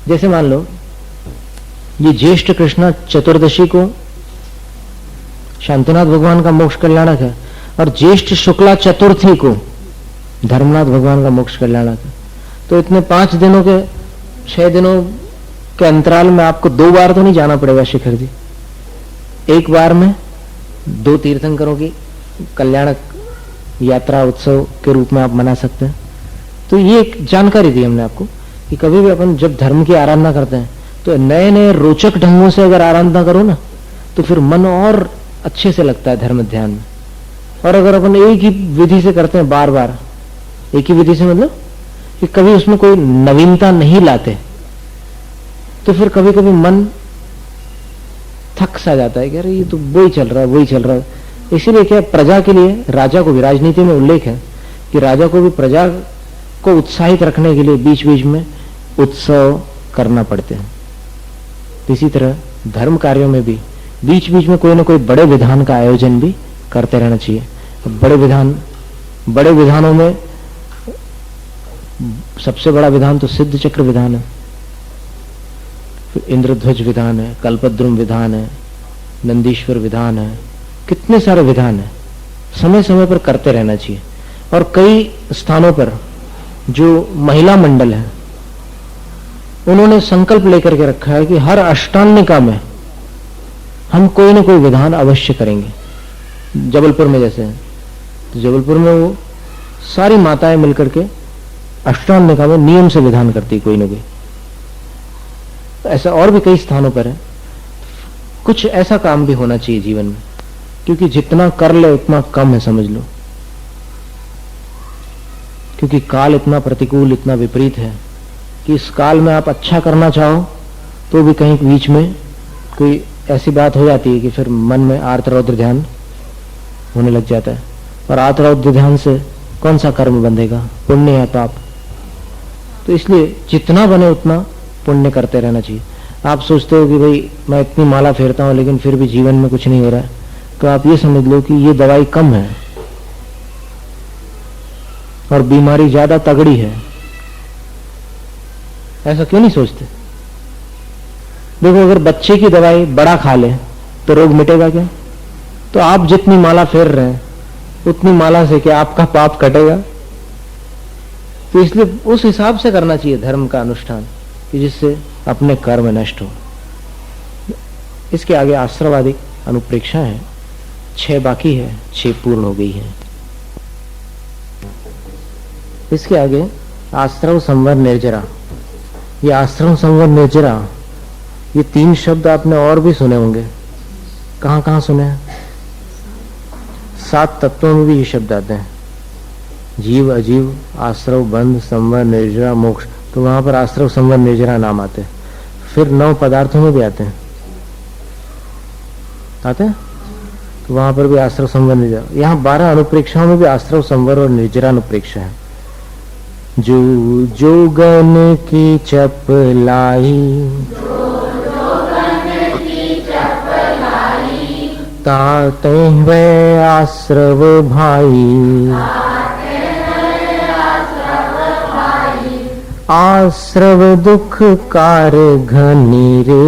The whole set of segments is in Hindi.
जैसे मान लो ये ज्येष्ठ कृष्ण चतुर्दशी को शांतिनाथ भगवान का मोक्ष कल्याणक है और ज्येष्ठ शुक्ला चतुर्थी को धर्मनाथ भगवान का मोक्ष कल्याणक है। तो इतने 5 दिनों के 6 दिनों के अंतराल में आपको 2 बार तो नहीं जाना पड़ेगा शिखर जी। एक बार में 2 तीर्थंकरों की कल्याणक यात्रा उत्सव के रूप में आप मना सकते हैं। तो ये एक जानकारी दी हमने आपको कि कभी भी अपन जब धर्म की आराधना करते हैं तो नए नए रोचक ढंगों से अगर आराधना करो ना तो फिर मन और अच्छे से लगता है धर्म ध्यान में। और अगर अपन एक ही विधि से करते हैं बार बार, एक ही विधि से मतलब कि कभी उसमें कोई नवीनता नहीं लाते, तो फिर कभी कभी मन थक सा जाता है कि अरे ये तो वही चल रहा है वही चल रहा है। इसीलिए क्या प्रजा के लिए, राजा को भी राजनीति में उल्लेख है कि राजा को भी प्रजा को उत्साहित रखने के लिए बीच बीच में उत्सव करना पड़ते हैं। इसी तरह धर्म कार्यों में भी बीच बीच में कोई ना कोई बड़े विधान का आयोजन भी करते रहना चाहिए। बड़े विधानों में सबसे बड़ा विधान तो सिद्ध चक्र विधान है, फिर इंद्रध्वज विधान है, कल्पद्रुम विधान है, नंदीश्वर विधान है, कितने सारे विधान है। समय समय पर करते रहना चाहिए। और कई स्थानों पर जो महिला मंडल है उन्होंने संकल्प लेकर के रखा है कि हर अष्टांगिका में हम कोई ना कोई विधान अवश्य करेंगे। जबलपुर में जैसे है तो जबलपुर में वो सारी माताएं मिलकर के अष्टांगिका में नियम से विधान करती कोई ना कोई। ऐसा और भी कई स्थानों पर है। कुछ ऐसा काम भी होना चाहिए जीवन में, क्योंकि जितना कर ले उतना कम है, समझ लो। क्योंकि काल इतना प्रतिकूल, इतना विपरीत है कि इस काल में आप अच्छा करना चाहो तो भी कहीं बीच में कोई ऐसी बात हो जाती है कि फिर मन में आर्त रौद्र ध्यान होने लग जाता है। और आर्त रौद्र ध्यान से कौन सा कर्म बंधेगा, पुण्य या पाप। तो इसलिए जितना बने उतना पुण्य करते रहना चाहिए। आप सोचते हो कि भाई मैं इतनी माला फेरता हूं लेकिन फिर भी जीवन में कुछ नहीं हो रहा है, तो आप ये समझ लो कि ये दवाई कम है और बीमारी ज्यादा तगड़ी है। ऐसा क्यों नहीं सोचते? देखो, अगर बच्चे की दवाई बड़ा खा ले तो रोग मिटेगा क्या? तो आप जितनी माला फेर रहे हैं उतनी माला से क्या आपका पाप कटेगा? तो इसलिए उस हिसाब से करना चाहिए धर्म का अनुष्ठान कि जिससे अपने कर्म नष्ट हो। इसके आगे आश्रवादी अनुप्रेक्षा है, 6 बाकी है, 6 पूर्ण हो गई है। इसके आगे आश्रव संवर निर्जरा। ये आश्रम संवर निर्जरा, ये 3 शब्द आपने और भी सुने होंगे। कहां कहां सुने हैं? 7 तत्वों में भी ये शब्द आते हैं, जीव अजीव, आश्रव, बंध, संवर, निर्जरा, मोक्ष। तो वहां पर आश्रव संवर निर्जरा नाम आते हैं। फिर 9 पदार्थों में भी आते हैं तो वहां पर भी आश्रव संवर निर्जरा। यहाँ 12 अनुप्रेक्षाओं में भी आश्रव संवर और निर्जरा अनुप्रेक्षा है। जो जोगन की चपलाई, ताते वे आश्रव भाई, आश्रव दुख कार घनी रे,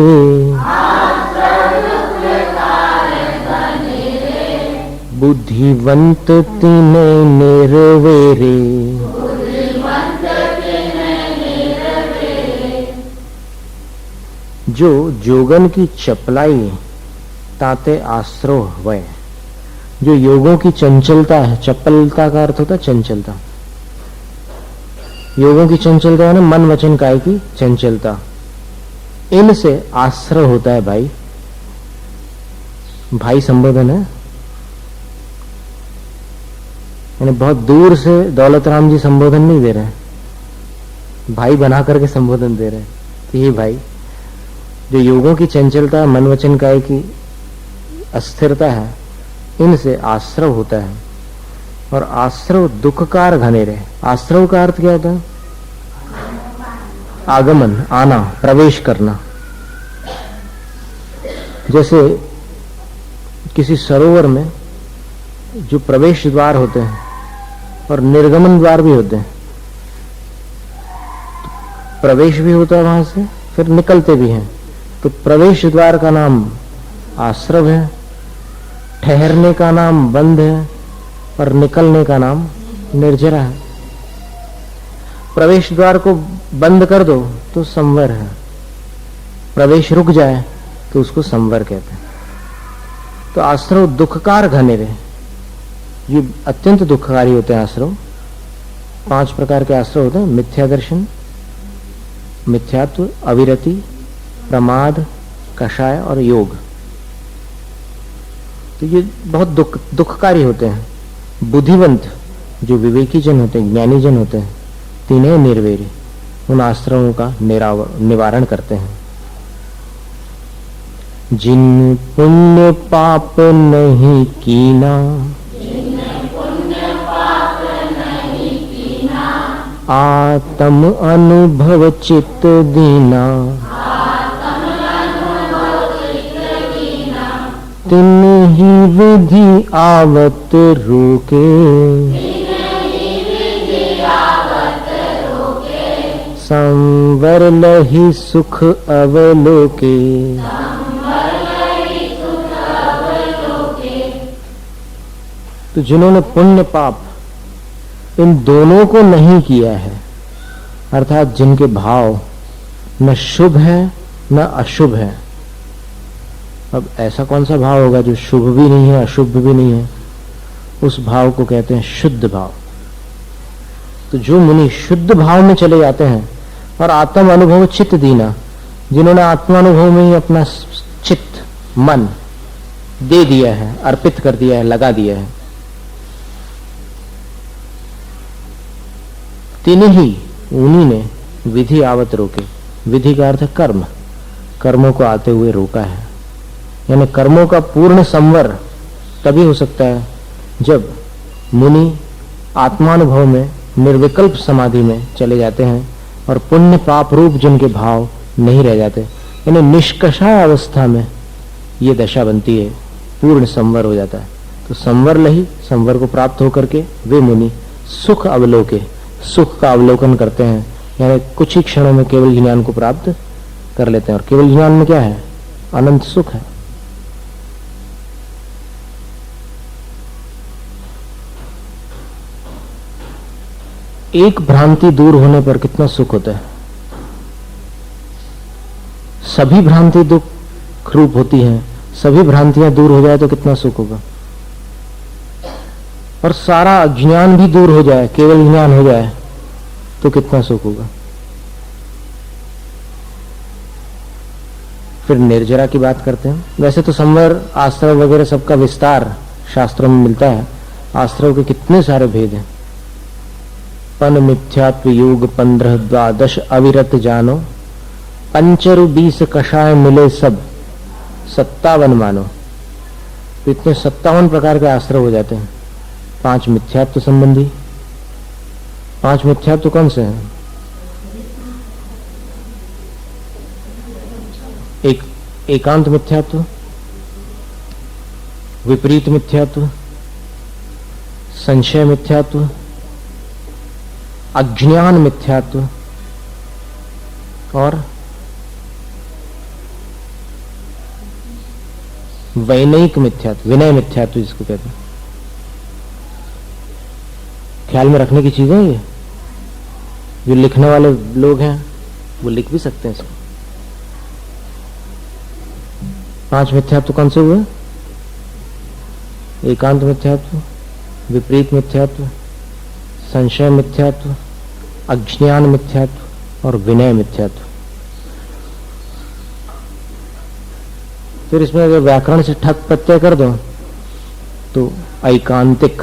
बुद्धिवंत तिने निर्वेरे। जो जोगन की चपलाई, ताते आश्रव वय। जो योगों की चंचलता है, चपलता का अर्थ होता है चंचलता। योगों की चंचलता है ना, मन वचन काय की चंचलता। इनसे आश्रय होता है भाई। भाई संबोधन है, यानी बहुत दूर से दौलत राम जी संबोधन नहीं दे रहे हैं, भाई बना करके संबोधन दे रहे हैं। तो ये भाई जो योगों की चंचलता, मन वचन काय की अस्थिरता है, इनसे आश्रव होता है। और आश्रव दुखकार घनेरे। आश्रव का अर्थ क्या होता है? आगमन, आना, प्रवेश करना। जैसे किसी सरोवर में जो प्रवेश द्वार होते हैं और निर्गमन द्वार भी होते हैं। प्रवेश भी होता है वहां से, फिर निकलते भी हैं। तो प्रवेश द्वार का नाम आश्रव है, ठहरने का नाम बंध है और निकलने का नाम निर्जरा है। प्रवेश द्वार को बंद कर दो तो संवर है, प्रवेश रुक जाए तो उसको संवर कहते हैं। तो आश्रव दुखकार घनेरे, ये अत्यंत दुखकारी होते हैं आश्रव। 5 प्रकार के आश्रव होते हैं: मिथ्या दर्शन, मिथ्यात्व, अविरति, प्रमाद, कषाय और योग। तो ये बहुत दुखकारी होते हैं। बुद्धिवंत जो विवेकी जन होते हैं, ज्ञानी जन होते हैं, तीनों निर्वेरी उन आश्रमों का निवारण करते हैं। जिन पुण्य पाप नहीं कीना, आत्म अनुभव चित्त दीना, तिन ही विधि आवत रोके, संवर लहि सुख अवलोके। तो जिन्होंने पुण्य पाप इन दोनों को नहीं किया है, अर्थात जिनके भाव न शुभ है न अशुभ है। अब ऐसा कौन सा भाव होगा जो शुभ भी नहीं है अशुभ भी नहीं है? उस भाव को कहते हैं शुद्ध भाव। तो जो मुनि शुद्ध भाव में चले जाते हैं और आत्म अनुभव चित्त दीना, जिन्होंने आत्मानुभव में ही अपना चित्त मन दे दिया है, अर्पित कर दिया है, लगा दिया है, तीन ही उन्हीं ने विधि आवत रोके। विधि का अर्थ है कर्म, कर्मों को आते हुए रोका है। यानी कर्मों का पूर्ण संवर तभी हो सकता है जब मुनि आत्मानुभव में निर्विकल्प समाधि में चले जाते हैं और पुण्य पाप रूप जिनके भाव नहीं रह जाते, यानी निष्कषाय अवस्था में ये दशा बनती है, पूर्ण संवर हो जाता है। तो संवर लही, संवर को प्राप्त होकर के वे मुनि सुख अवलोके, सुख का अवलोकन करते हैं, यानी कुछ ही क्षणों में केवल ज्ञान को प्राप्त कर लेते हैं। और केवल ज्ञान में क्या है? अनंत सुख है। एक भ्रांति दूर होने पर कितना सुख होता है। सभी भ्रांति दुख रूप होती हैं, सभी भ्रांतियां दूर हो जाए तो कितना सुख होगा। और सारा अज्ञान भी दूर हो जाए, केवल ज्ञान हो जाए तो कितना सुख होगा। फिर निर्जरा की बात करते हैं। वैसे तो संवर, आश्रव वगैरह सबका विस्तार शास्त्रों में मिलता है। आश्रव के कितने सारे भेद हैं। पन मिथ्यात्व योग 15 द्वादश अविरत जानो, पंचरु 20 कषाय मिले सब 57 मानो। तो इतने 57 प्रकार के आश्रय हो जाते हैं। 5 मिथ्यात्व संबंधी। 5 मिथ्यात्व कौन से हैं? एकांत मिथ्यात्व, विपरीत मिथ्यात्व, संशय मिथ्यात्व, अज्ञान मिथ्यात्व और वैनयिक मिथ्यात्व, विनय मिथ्यात्व जिसको कहते हैं। ख्याल में रखने की चीजें ये, जो लिखने वाले लोग हैं वो लिख भी सकते हैं इसको। 5 मिथ्यात्व कौन से हुए? एकांत मिथ्यात्व, विपरीत मिथ्यात्व, संशय मिथ्यात्व, अज्ञान मिथ्यात्व और विनय मिथ्यात्व। फिर इसमें अगर व्याकरण से ठक प्रत्यय कर दो तो ऐकांतिक,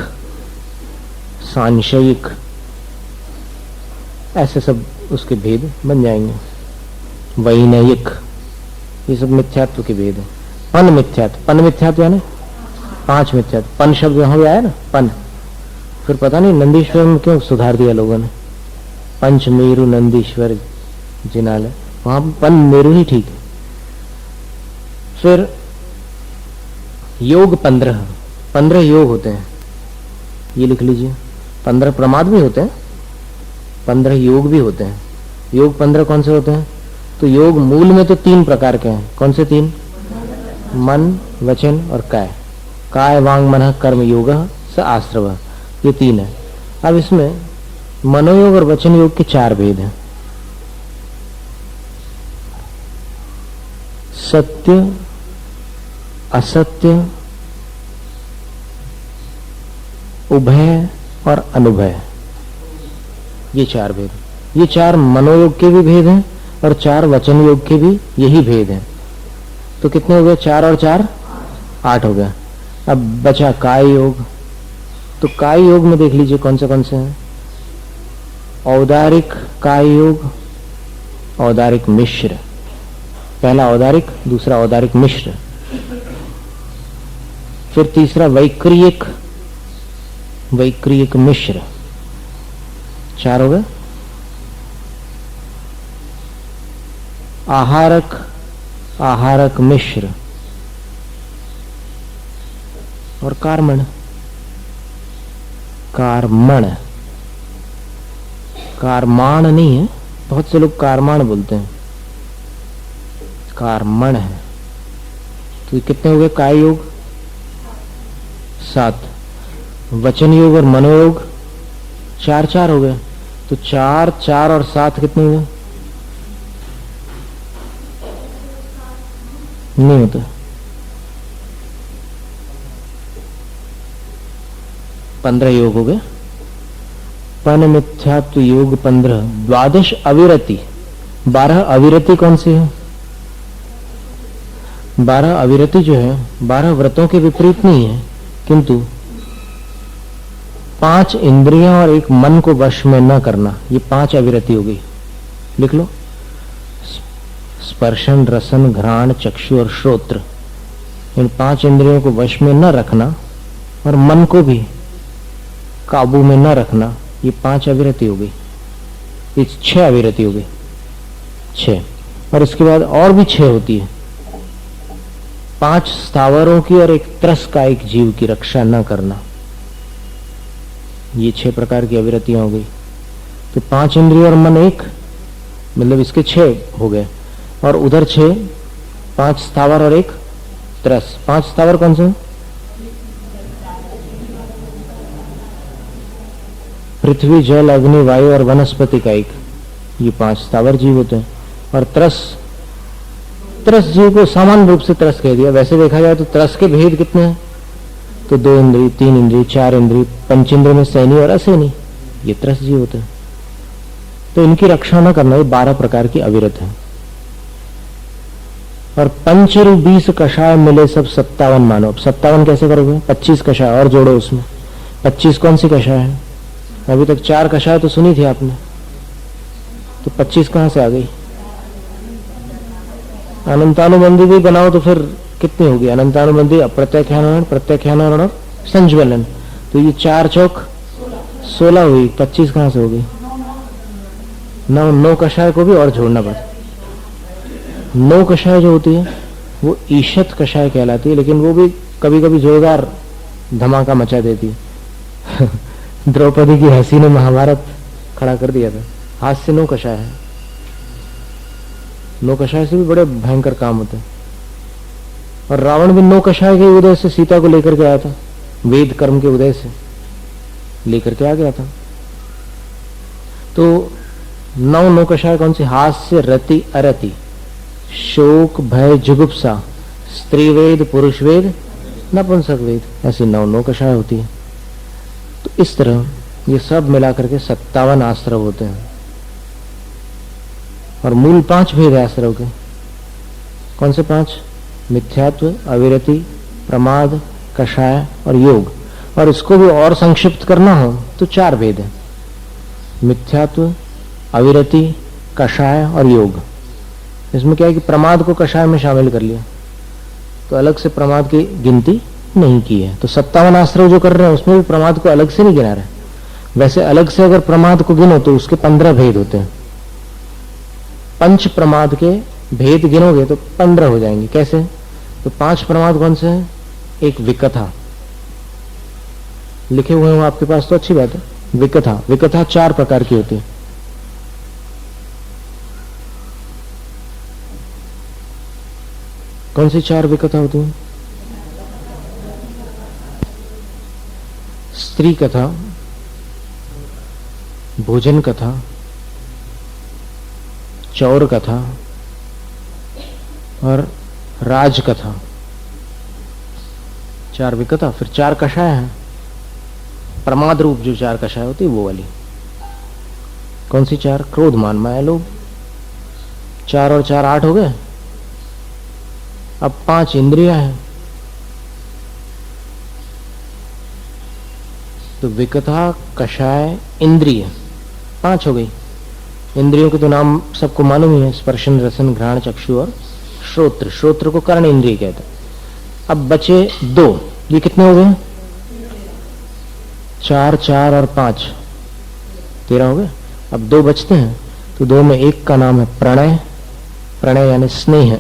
सांशयिक, ऐसे सब उसके भेद बन जाएंगे। वैनयिक, ये सब मिथ्यात्व के भेद है। पन मिथ्यात्व, पन मिथ्यात्व यानी 5 मिथ्यात्व। पन शब्द यहां भी आया ना, पन। फिर पता नहीं नंदीश्वर में क्यों सुधार दिया लोगों ने, पंच मेरु नंदीश्वर जिनालय, वहां पन मेरु ही ठीक है। फिर योग 15 योग होते हैं, ये लिख लीजिए। 15 प्रमाद भी होते हैं, 15 योग भी होते हैं। योग 15 कौन से होते हैं? तो योग मूल में तो 3 प्रकार के हैं। कौन से 3? मन, वचन और काय। काय वांग मन कर्म योग स आश्रव, ये 3 है। अब इसमें मनोयोग और वचन योग के 4 भेद हैं। सत्य, असत्य, उभय और अनुभय, ये 4 भेद। ये 4 मनोयोग के भी भेद हैं और 4 वचन योग के भी यही भेद हैं। तो कितने हो गए? 4 और 4 8 हो गया। अब बचा काय योग। तो काय योग में देख लीजिए कौन से हैं। औदारिक काय योग, औदारिक मिश्र, पहला औदारिक, दूसरा औदारिक मिश्र, फिर तीसरा वैक्रियक, वैक्रियक मिश्र, 4 हो गए। आहारक, आहारक मिश्र और कार्मण, कार्मण, कारमाण नहीं है, बहुत से लोग कारमाण बोलते हैं, कार्मण है। तो कितने हो गए? काय योग 7, वचन योग और मनोयोग 4 हो गए। तो 4, 4 और 7 कितने हुए? नहीं होता। 15 योग हो गए। पन मिथ्यात्व योग 15, 12 अविरति, 12 अविरति कौन सी है? 12 अविरति जो है 12 व्रतों के विपरीत नहीं है, किंतु 5 इंद्रियां और 1 मन को वश में न करना, ये 5 अविरति हो गई। लिख लो। स्पर्शन, रसन, घ्राण, चक्षु और श्रोत्र, इन 5 इंद्रियों को वश में न रखना और मन को भी काबू में न रखना, ये 5 अविरति हो गई। ये 6 अविरति हो गई, 6। और इसके बाद और भी 6 होती है। 5 स्थावरों की और 1 त्रस्कायिक जीव की रक्षा न करना, ये 6 प्रकार की अविरतियां हो गई। तो 5 इंद्रिय और मन 1, मतलब इसके 6 हो गए। और उधर 6, 5 स्थावर और 1 त्रस। 5 स्थावर कौन से? पृथ्वी, जल, अग्नि, वायु और वनस्पति का 1, ये 5 स्थावर जीव होते हैं। और त्रस, त्रस जीव को सामान्य रूप से त्रस कह दिया। वैसे देखा जाए तो त्रस के भेद कितने हैं? तो 2 इंद्रिय, 3 इंद्रिय, 4 इंद्रिय, पंचेंद्रिय में सैनी और असैनी, ये त्रस जीव होते हैं। तो इनकी रक्षा न करना, ये 12 प्रकार की अविरत है। और पंचरु 20 कषाय मिले सब 57 मानो। 57 कैसे करोगे? 25 कषाय और जोड़ो उसमें। 25 कौन सी कषाय है? अभी तक 4 कषाय तो सुनी थी आपने, तो 25 कहां से आ गई? अनंतानुबंधी भी बनाओ तो फिर कितनी होगी? अनंतानुबंधी, अप्रत्याख्यान, प्रत्याख्यान और संज्वलन, तो ये 4 चौक 16 हुई। 25 कहां से होगी? 9 कषाय को भी और जोड़ना पड़ता। 9 कषाय जो होती है वो ईशत कषाय कहलाती है, लेकिन वो भी कभी कभी जोरदार धमाका मचा देती है। द्रौपदी की हंसी ने महाभारत खड़ा कर दिया था। हाथ से 9 कषाय है। 9 कषाय से भी बड़े भयंकर काम होते हैं। और रावण भी 9 कषाय के उदय से सीता को लेकर के आया था, वेद कर्म के उदय से लेकर के आ गया था। तो 9 कषाय कौन सी? हास्य, रति, अरति, शोक, भय, जुगुप्सा, स्त्री वेद, पुरुष वेद, नपुंसक वेद, ऐसी 9 कषाय होती है। तो इस तरह ये सब मिलाकर के 57 आश्रव होते हैं। और मूल 5 भेद है आश्रव के। कौन से 5? मिथ्यात्व, अविरति, प्रमाद, कषाय और योग। और इसको भी और संक्षिप्त करना हो तो 4 भेद है। मिथ्यात्व, अविरति, कषाय और योग। इसमें क्या है कि प्रमाद को कषाय में शामिल कर लिया, तो अलग से प्रमाद की गिनती नहीं की है। तो 57 आश्रव जो कर रहे हैं उसमें भी प्रमाद को अलग से नहीं गिना रहे। वैसे अलग से अगर प्रमाद को गिनो तो उसके 15 भेद होते हैं। पंच प्रमाद के भेद गिनोगे तो 15 हो जाएंगे। कैसे? तो 5 प्रमाद कौन से हैं? एक विकथा, लिखे हुए हैं आपके पास तो अच्छी बात है। विकथा, विकथा 4 प्रकार की होती है। कौन सी 4 विकथा होती हैं? स्त्री कथा, भोजन कथा, चौर कथा और राज कथा। 4 विकथा। फिर 4 कषाय हैं, प्रमाद रूप जो 4 कषाय होती है वो वाली। कौन सी 4? क्रोध, मान, माया, लोभ। 4 और 4 8 हो गए। अब 5 इंद्रियां हैं। तो विकथा, कषाय, इंद्रिय 5 हो गई। इंद्रियों के तो नाम सबको मालूम ही है, स्पर्शन, रसन, घ्राण, चक्षु और श्रोत्र। श्रोत्र को कर्ण इंद्रिय कहते हैं। अब बचे 2। ये कितने हो गए? 4 4 और 5 13 हो गए। अब 2 बचते हैं। तो 2 में एक का नाम है प्रणय। प्रणय यानी स्नेह,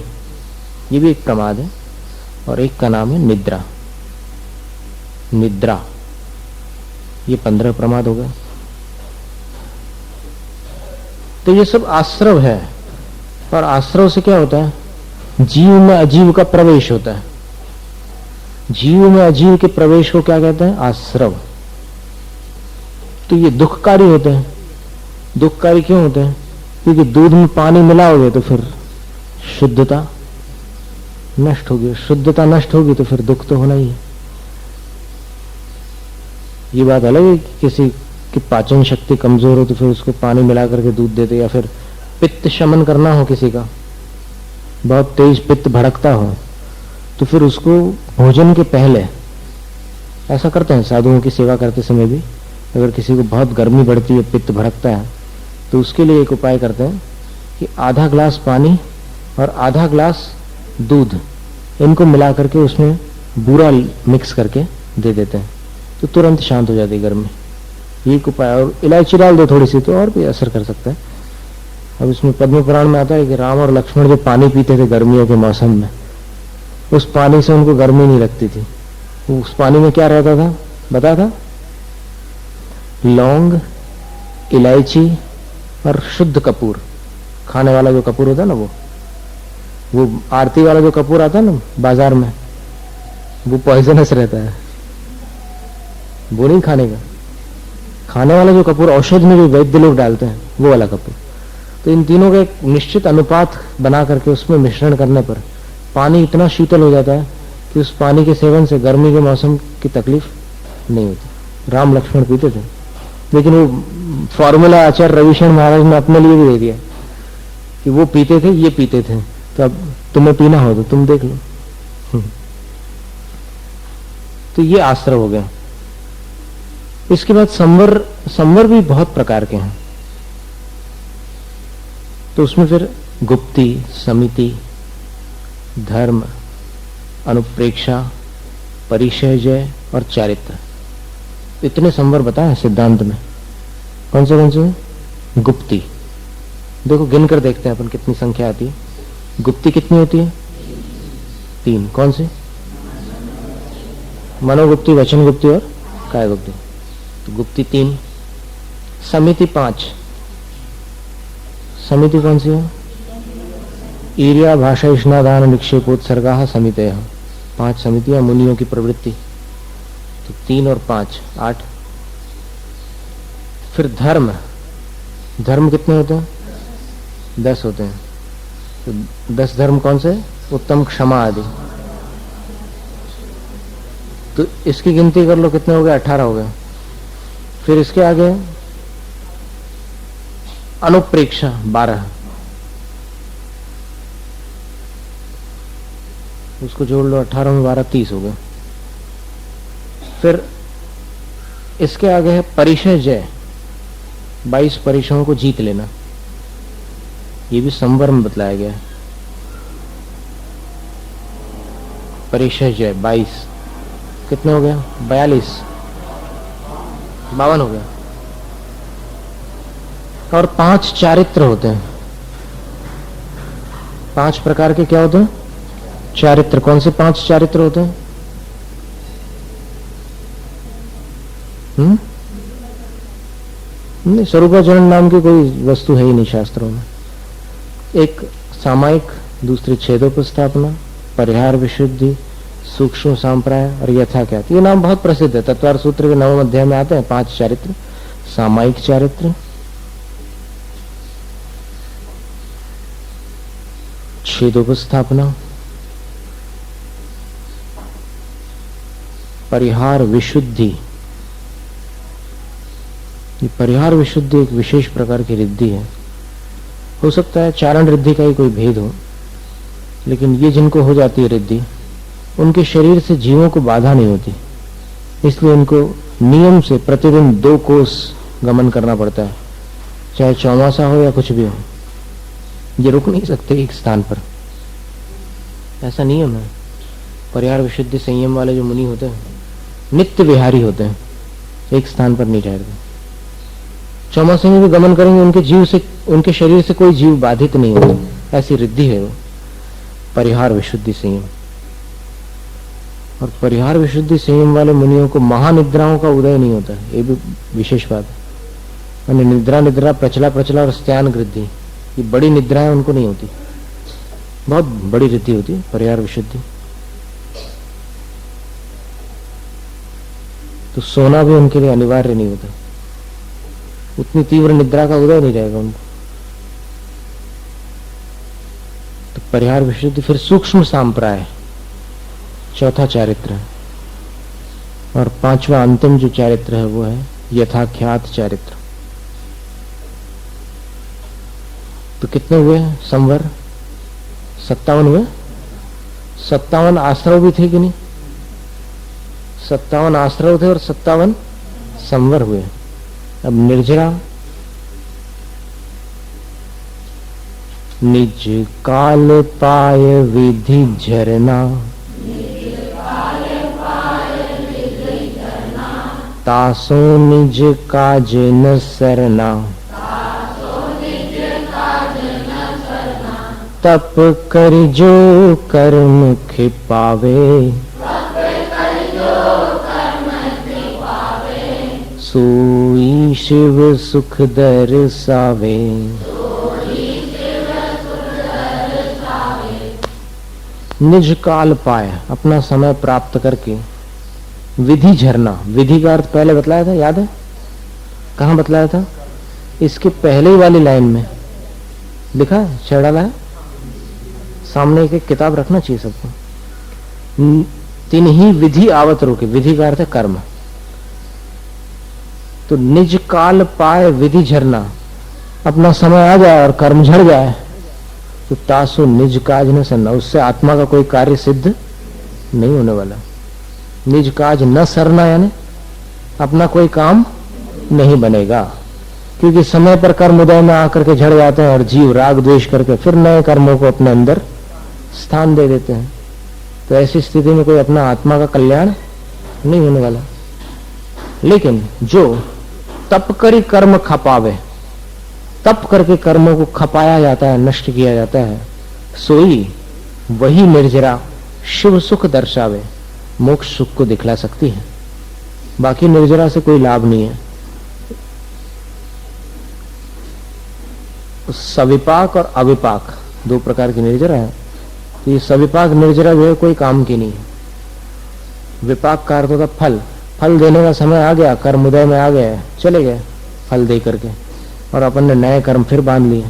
ये भी एक प्रमाद है। और एक का नाम है निद्रा। निद्रा, ये 15 प्रमाद हो गए। तो ये सब आश्रव है। और आश्रव से क्या होता है? जीव में अजीव का प्रवेश होता है। जीव में अजीव के प्रवेश को क्या कहते हैं? आश्रव। तो ये दुखकारी होते हैं। दुखकारी क्यों होते हैं? क्योंकि दूध में पानी मिलाओगे तो फिर शुद्धता नष्ट होगी। शुद्धता नष्ट होगी तो फिर दुख तो होना ही है। ये बात अलग है कि किसी की पाचन शक्ति कमजोर हो तो फिर उसको पानी मिला करके दूध देते, या फिर पित्त शमन करना हो, किसी का बहुत तेज पित्त भड़कता हो तो फिर उसको भोजन के पहले, ऐसा करते हैं साधुओं की सेवा करते समय भी, अगर किसी को बहुत गर्मी बढ़ती है, पित्त भड़कता है, तो उसके लिए एक उपाय करते हैं कि आधा ग्लास पानी और आधा ग्लास दूध, इनको मिला करके उसमें बूरा मिक्स करके दे देते हैं, तो तुरंत शांत हो जाती है गर्मी। ये एक उपाय। और इलायची डाल दो थोड़ी सी तो और भी असर कर सकता है। अब इसमें पद्म पुराण में आता है कि राम और लक्ष्मण जो पानी पीते थे गर्मियों के मौसम में, उस पानी से उनको गर्मी नहीं लगती थी। उस पानी में क्या रहता था बता था? लौंग, इलायची और शुद्ध कपूर। खाने वाला जो कपूर होता है ना, वो आरती वाला जो कपूर आता है ना बाजार में, वो पॉइजनस रहता है, वो नहीं खाने का। खाने वाला जो कपूर औषध में भी वैद्य लोग डालते हैं, वो वाला कपूर। तो इन तीनों का एक निश्चित अनुपात बना करके उसमें मिश्रण करने पर पानी इतना शीतल हो जाता है कि उस पानी के सेवन से गर्मी के मौसम की तकलीफ नहीं होती। राम लक्ष्मण पीते थे, लेकिन वो फॉर्मूला आचार्य रविशंकर महाराज ने अपने लिए भी दे दिया कि वो पीते थे, ये पीते थे, तो अब तुम्हें पीना हो तो तुम देख लो। तो ये आश्रव हो गया। इसके बाद संवर भी बहुत प्रकार के हैं। तो उसमें फिर गुप्ती, समिति, धर्म, अनुप्रेक्षा, परिचय और चारित्र, इतने संवर बताए सिद्धांत में। कौन से? गुप्ती। देखो गिन कर देखते हैं अपन कितनी संख्या आती है। गुप्ती कितनी होती है? 3। कौन सी? मनोगुप्ती, वचन गुप्ती और काय गुप्ती। तो गुप्ती 3। समिति 5। समिति कौन सी है? ईर्या, भाषा, स्नादान, निक्षेपोत्सर्गा समितय। 5 समितियां, मुनियों की प्रवृत्ति। तो 3 और 5 8। फिर धर्म। धर्म कितने होते हैं? 10 होते हैं। तो 10 धर्म कौन से? उत्तम, क्षमा आदि। तो इसकी गिनती कर लो, कितने हो गए? 18 हो गए। फिर इसके आगे अनुप्रेक्षा 12, उसको जोड़ लो, 18 में 12 30 हो गए। फिर इसके आगे है परिचय जय, 22 परिचयों को जीत लेना। ये भी संवर में बतलाया गया है। परिचय जय 22, कितने हो गया? 42 52 हो गया। और 5 चारित्र होते हैं। 5 प्रकार के क्या होते हैं? चारित्र। कौन से 5 चारित्र होते हैं? नहीं, स्वरूपाचरण नाम की कोई वस्तु है ही नहीं शास्त्रों में। एक सामायिक, दूसरी छेदोपस्थापना, परिहार विशुद्धि, सूक्ष्म सांप्राय और यथाख्यात, ये नाम बहुत प्रसिद्ध है। तत्वार सूत्र के 9वें अध्याय में आते हैं 5 चारित्र, सामायिक चारित्र, छेदोपस्थापना, परिहार विशुद्धि। ये परिहार विशुद्धि एक विशेष प्रकार की रिद्धि है। हो सकता है चारण रिद्धि का ही कोई भेद हो, लेकिन ये जिनको हो जाती है रिद्धि, उनके शरीर से जीवों को बाधा नहीं होती, इसलिए इनको नियम से प्रतिदिन 2 कोस गमन करना पड़ता है, चाहे चौमासा हो या कुछ भी हो। ये रुक नहीं सकते एक स्थान पर, ऐसा नियम है। परिहार विशुद्धि संयम वाले जो मुनि होते हैं नित्य विहारी होते हैं, एक स्थान पर नहीं ठहरते। चौमासे में भी गमन करेंगे, उनके शरीर से कोई जीव बाधित नहीं होता, ऐसी रिद्धि है वो परिहार विशुद्धि संयम। और परिहार विशुद्धि संयम वाले मुनियों को महानिद्राओं का उदय नहीं होता, ये भी विशेष बात है। निद्रा प्रचला और स्त्यान वृद्धि, ये बड़ी निद्राएं उनको नहीं होती, बहुत बड़ी रिद्धि होती है परिहार विशुद्धि। तो सोना भी उनके लिए अनिवार्य नहीं होता, उतनी तीव्र निद्रा का उदय नहीं रहेगा उनको। तो परिहार विशुद्धि। फिर सूक्ष्म सांप्राय, चौथा चारित्र, और 5वां अंतिम जो चारित्र है वो है यथाख्यात चारित्र। तो कितने हुए संवर? 57 हुए। 57 आश्रव भी थे कि नहीं? 57 आश्रव थे और 57 संवर हुए। अब निर्जरा, निज काल पाय विधि झरना, तासो निज काज न सरना, तप कर जो कर्म खिपावे, सोई शिव सुख दर्शावे। निज काल पाए, अपना समय प्राप्त करके, विधि झरना, विधि का अर्थ पहले बतलाया था, याद है? कहाँ बतलाया था? इसके पहले ही वाली लाइन में लिखा है, छेड़ डाला है सामने। एक किताब रखना चाहिए सबको। 3 ही विधि आवत रोके, विधि का अर्थ है कर्म। तो निज काल पाए विधि झरना, अपना समय आ जाए और कर्म झड़ जाए तो तासु निज काज न सरना, उससे आत्मा का कोई कार्य सिद्ध नहीं होने वाला। निज काज न सरना यानी अपना कोई काम नहीं बनेगा, क्योंकि समय पर कर्म उदय में आकर के झड़ जाते हैं और जीव राग द्वेष करके फिर नए कर्मों को अपने अंदर स्थान दे देते हैं। तो ऐसी स्थिति में कोई अपना आत्मा का कल्याण नहीं होने वाला। लेकिन जो तप करी कर्म खपावे, तप करके कर्मों को खपाया जाता है, नष्ट किया जाता है, सोई वही निर्जरा शिव सुख दर्शावे, मोक्ष सुख को दिखला सकती है। बाकी निर्जरा से कोई लाभ नहीं है। सविपाक और अविपाक 2 प्रकार की निर्जरा है। तो ये सविपाक निर्जरा जो है कोई काम की नहीं है। विपाक का अर्थ होता फल, फल देने का समय आ गया, कर्म उदय में आ गए, चले गए फल दे करके, और अपन ने नए कर्म फिर बांध लिए।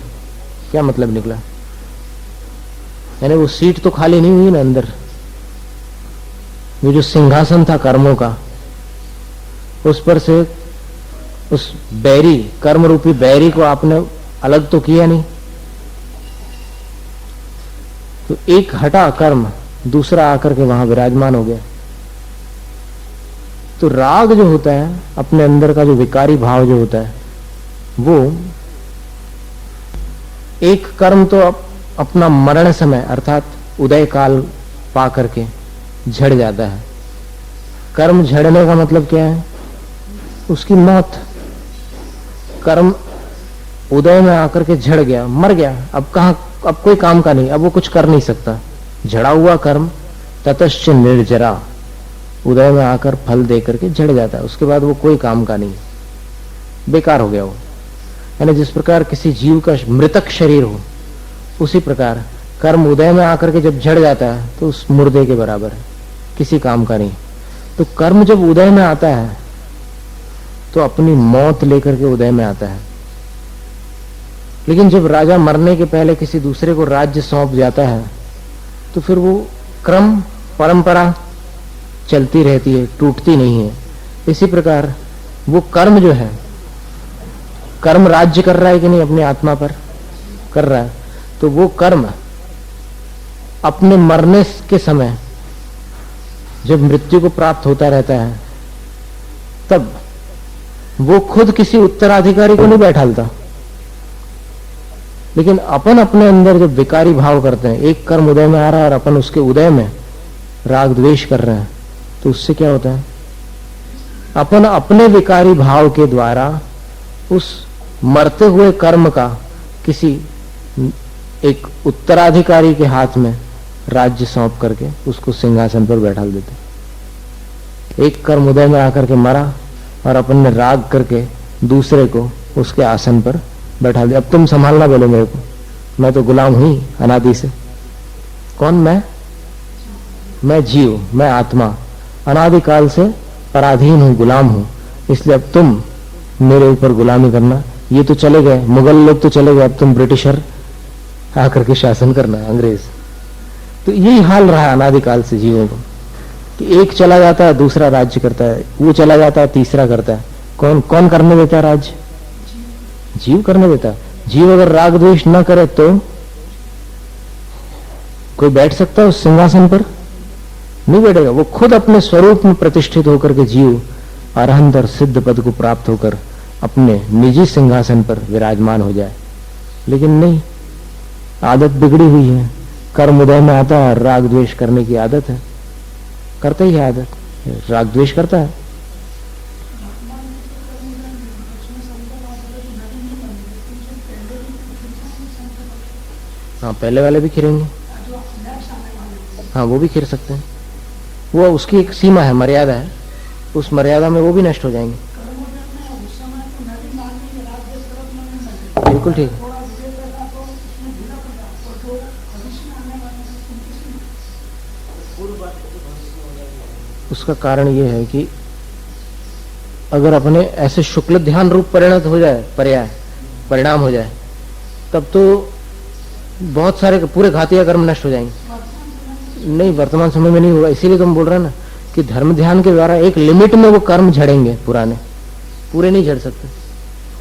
क्या मतलब निकला? यानी वो सीट तो खाली नहीं हुई ना अंदर, वो जो सिंहासन था कर्मों का, उस पर से उस बैरी, कर्म रूपी बैरी को आपने अलग तो किया नहीं। तो एक हटा कर्म, दूसरा आकर के वहां विराजमान हो गया। तो राग जो होता है, अपने अंदर का जो विकारी भाव जो होता है, वो एक कर्म तो अपना मरण समय अर्थात उदय काल पा करके झड़ जाता है। कर्म झड़ने का मतलब क्या है? उसकी मौत। कर्म उदय में आकर के झड़ गया, मर गया, अब कोई काम का नहीं, अब वो कुछ कर नहीं सकता। झड़ा हुआ कर्म ततश्च निर्जरा, उदय में आकर फल दे करके झड़ जाता है, उसके बाद वो कोई काम का नहीं, बेकार हो गया वो। यानी जिस प्रकार किसी जीव का मृतक शरीर हो, उसी प्रकार कर्म उदय में आकर के जब झड़ जाता है तो उस मुर्दे के बराबर है, किसी काम का नहीं। तो कर्म जब उदय में आता है तो अपनी मौत लेकर के उदय में आता है। लेकिन जब राजा मरने के पहले किसी दूसरे को राज्य सौंप जाता है तो फिर वो क्रम परंपरा चलती रहती है, टूटती नहीं है। इसी प्रकार वो कर्म जो है, कर्म राज्य कर रहा है कि नहीं अपनी आत्मा पर, कर रहा है। तो वो कर्म अपने मरने के समय जब मृत्यु को प्राप्त होता रहता है तब वो खुद किसी उत्तराधिकारी को नहीं बैठालता, लेकिन अपन अपने अंदर जब विकारी भाव करते हैं, एक कर्म उदय में आ रहा है और अपन उसके उदय में राग द्वेष कर रहे हैं, तो उससे क्या होता है, अपन अपने विकारी भाव के द्वारा उस मरते हुए कर्म का किसी एक उत्तराधिकारी के हाथ में राज्य सौंप करके उसको सिंहासन पर बैठा देते। एक कर्म उदय में आकर के मरा और अपन ने राग करके दूसरे को उसके आसन पर बैठा दिया। अब तुम संभालना बोले मेरे को, मैं तो गुलाम हुई अनादि से। कौन मैं जीव, मैं आत्मा, अनादिकाल से पराधीन हूं, गुलाम हूं, इसलिए अब तुम मेरे ऊपर गुलामी करना। ये तो चले गए, मुगल लोग तो चले गए, अब तुम ब्रिटिशर आकर के शासन करना, अंग्रेज। तो यही हाल रहा अनादिकाल से जीवों को कि एक चला जाता है दूसरा राज्य करता है, वो चला जाता है तीसरा करता है। कौन कौन करने देता है राज्य? जीव करने देता है। जीव अगर राग द्वेष न करे तो कोई बैठ सकता है उस सिंहासन पर? नहीं बैठेगा। वो खुद अपने स्वरूप में प्रतिष्ठित होकर के जीव अरहंत और सिद्ध पद को प्राप्त होकर अपने निजी सिंहासन पर विराजमान हो जाए। लेकिन नहीं, आदत बिगड़ी हुई है, कर्म उदय में आता है, राग द्वेष करने की आदत है, करता ही है आदत, राग द्वेष करता है। हाँ, पहले वाले भी खिरेंगे, हाँ वो भी खिर सकते हैं। वो उसकी एक सीमा है, मर्यादा है, उस मर्यादा में वो भी नष्ट हो जाएंगे। बिल्कुल ठीक। उसका कारण ये है कि अगर अपने ऐसे शुक्ल ध्यान रूप परिणत हो जाए, पर्याय परिणाम हो जाए, तब तो बहुत सारे पूरे घातिया कर्म नष्ट हो जाएंगे। नहीं, वर्तमान समय में नहीं होगा। इसीलिए तुम बोल रहे ना कि धर्म ध्यान के द्वारा एक लिमिट में वो कर्म झड़ेंगे, पुराने पूरे नहीं झड़ सकते।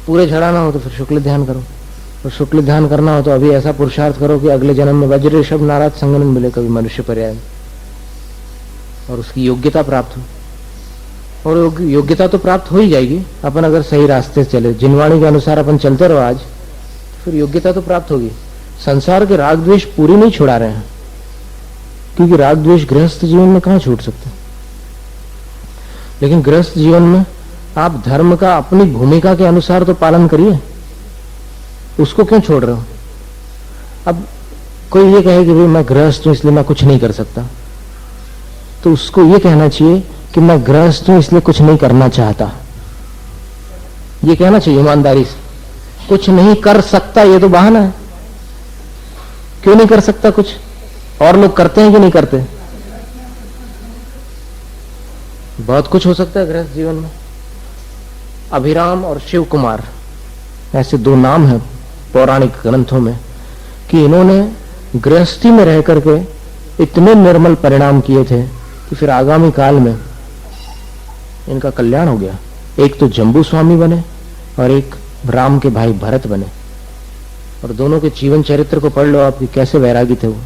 पूरे झड़ाना हो तो फिर शुक्ल ध्यान करो, और शुक्ल ध्यान करना हो तो अभी ऐसा पुरुषार्थ करो कि अगले जन्म में वज्र ऋषभ नाराज संगन मिले कभी मनुष्य पर्याय में, और उसकी योग्यता प्राप्त हो। और योग्यता तो प्राप्त हो ही जाएगी अपन अगर सही रास्ते से चले, जिनवाणी के अनुसार अपन चलते रहो आज, तो फिर योग्यता तो प्राप्त होगी। संसार के राग द्वेष पूरी नहीं छुड़ा रहे हैं, क्योंकि राग द्वेष गृहस्थ जीवन में कहां छूट सकते। लेकिन गृहस्थ जीवन में आप धर्म का अपनी भूमिका के अनुसार तो पालन करिए, उसको क्यों छोड़ रहे हो? अब कोई ये कहे कि भाई मैं गृहस्थ हूं इसलिए मैं कुछ नहीं कर सकता, तो उसको ये कहना चाहिए कि मैं गृहस्थ हूं इसलिए कुछ नहीं करना चाहता। ये कहना चाहिए ईमानदारी से। कुछ नहीं कर सकता ये तो बहाना है। क्यों नहीं कर सकता कुछ? और लोग करते हैं कि नहीं करते? बहुत कुछ हो सकता है गृहस्थ जीवन में। अभिराम और शिव कुमार ऐसे दो नाम हैं पौराणिक ग्रंथों में कि इन्होंने गृहस्थी में रह करके इतने निर्मल परिणाम किए थे कि फिर आगामी काल में इनका कल्याण हो गया। एक तो जम्बू स्वामी बने और एक राम के भाई भरत बने, और दोनों के जीवन चरित्र को पढ़ लो आप कि कैसे वैरागी थे वो।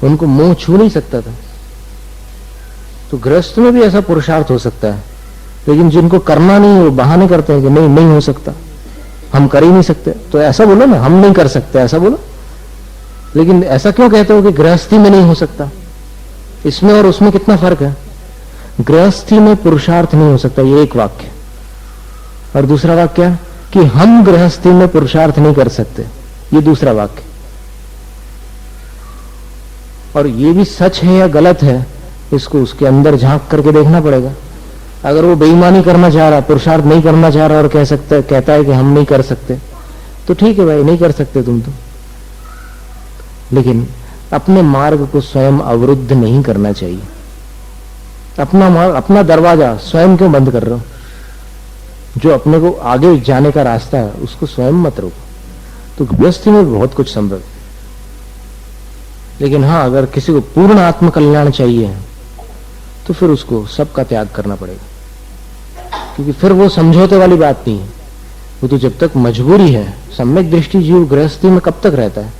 उनको मुंह छू नहीं सकता था। तो गृहस्थ में भी ऐसा पुरुषार्थ हो सकता है, लेकिन जिनको करना नहीं वो बहाने करते हैं कि नहीं नहीं हो सकता, हम कर ही नहीं सकते। तो ऐसा बोलो ना, हम नहीं कर सकते ऐसा बोलो। लेकिन ऐसा क्यों कहते हो कि गृहस्थी में नहीं हो सकता? इसमें और उसमें कितना फर्क है। गृहस्थी में पुरुषार्थ नहीं हो सकता, ये एक वाक्य, और दूसरा वाक्य कि हम गृहस्थी में पुरुषार्थ नहीं कर सकते, ये दूसरा वाक्य। और ये भी सच है या गलत है, इसको उसके अंदर झांक करके देखना पड़ेगा। अगर वो बेईमानी करना चाह रहा, पुरुषार्थ नहीं करना चाह रहा और कहता है कि हम नहीं कर सकते, तो ठीक है भाई, नहीं कर सकते तुम तो, लेकिन अपने मार्ग को स्वयं अवरुद्ध नहीं करना चाहिए। अपना मार्ग, अपना दरवाजा स्वयं क्यों बंद कर रहे हो? जो अपने को आगे जाने का रास्ता है उसको स्वयं मत रोको। तो गृहस्थी में बहुत कुछ संभव, लेकिन हाँ, अगर किसी को पूर्ण आत्म कल्याण चाहिए तो फिर उसको सबका त्याग करना पड़ेगा, क्योंकि फिर वो समझौते वाली बात नहीं है। वो तो जब तक मजबूरी है, सम्यक दृष्टि जीव गृहस्थी में कब तक रहता है?